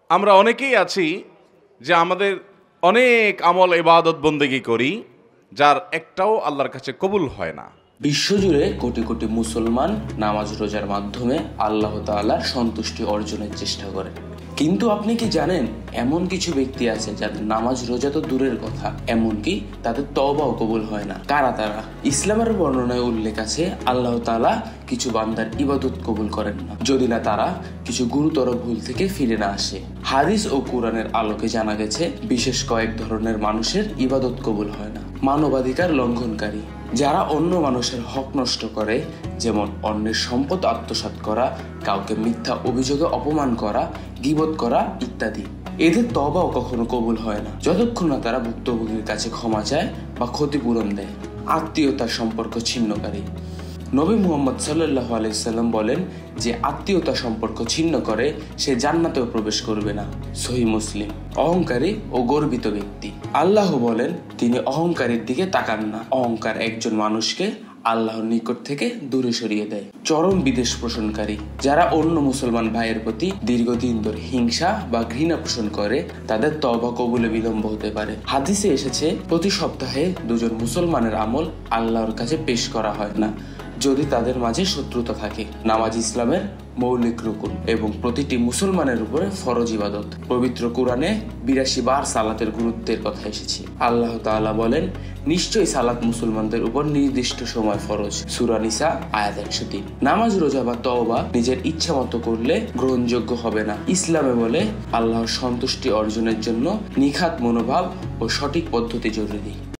আমরা অনেকেই আছি যে আমাদের অনেক আমল ইবাদত বন্দেগী করি, যার একটাও আল্লাহর কাছে কবুল হয় না। বিশ্বজুড়ে কোটি কোটি মুসলমান নামাজ রোজার মাধ্যমে আল্লাহ তাআলার সন্তুষ্টি অর্জনের চেষ্টা করে, কিন্তু আপনি কি জানেন এমন কিছু ব্যক্তি আছে যাদের নামাজ রোজা তো দূরের কথা, এমনকি তাদের তওবাও কবুল হয় না। কারা তারা? ইসলামের বর্ণনায় উল্লেখ আছে আল্লাহ তাআলা কিছু বান্দার ইবাদত কবুল করেন না যদি না তারা কিছু গুরুতর ভুল থেকে ফিরে না আসে। হাদিস ও কোরআনের আলোকে জানা গেছে বিশেষ কয়েক ধরনের মানুষের ইবাদত কবুল হয় না। মানবাধিকার লঙ্ঘনকারী, যারা অন্য মানুষের হক নষ্ট করে, যেমন অন্যের সম্পদ আত্মসাৎ করা, কাউকে মিথ্যা অভিযোগে অপমান করা, গীবত করা ইত্যাদি। এদের তওবাও কখনো কবুল হয় না যতক্ষণ না তারা ভুক্তভোগীর কাছে ক্ষমা চায় বা ক্ষতিপূরণ দেয়। আত্মীয়তার সম্পর্ক ছিন্নকারী, নবী মুহাম্মদ সাল্লাল্লাহু আলাইহি সাল্লাম বলেন, যে আত্মীয়তা সম্পর্ক ছিন্ন করে সে জান্নাতেও প্রবেশ করবে না। সহিহ মুসলিম। অহংকারী ও গর্বিত ব্যক্তি, আল্লাহ বলেন তিনি অহংকারীর দিকে তাকান না। অহংকার একজন মানুষকে আল্লাহর নিকট থেকে দূরে সরিয়ে দেয়। চরম বিদ্বেষ পোষণকারী, যারা অন্য মুসলমান ভাইয়ের প্রতি দীর্ঘদিন ধরে হিংসা বা ঘৃণা পোষণ করে, তাদের তওবা কবুলে বিলম্ব হতে পারে। হাদিসে এসেছে প্রতি সপ্তাহে দুজন মুসলমানের আমল আল্লাহর কাছে পেশ করা হয় না যদি তাদের মাঝে শত্রুতা থাকে। নামাজ ইসলামের মৌলিক রুকুন এবং প্রতিটি মুসলমানের উপরে ফরজ ইবাদত। পবিত্র কোরআনে ৮২ বার সালাতের গুরুত্বের কথা এসেছে। আল্লাহ তাআলা বলেন, নিশ্চয়ই সালাত মুসলমানদের উপর নির্দিষ্ট সময় ফরজ। সূরা নিসা আয়াত ১০৩। নামাজ রোজা বা তওবা নিজের ইচ্ছা মতো করলে গ্রহণযোগ্য হবে না। ইসলামে বলে আল্লাহর সন্তুষ্টি অর্জনের জন্য নিখাত মনোভাব ও সঠিক পদ্ধতি জরুরি।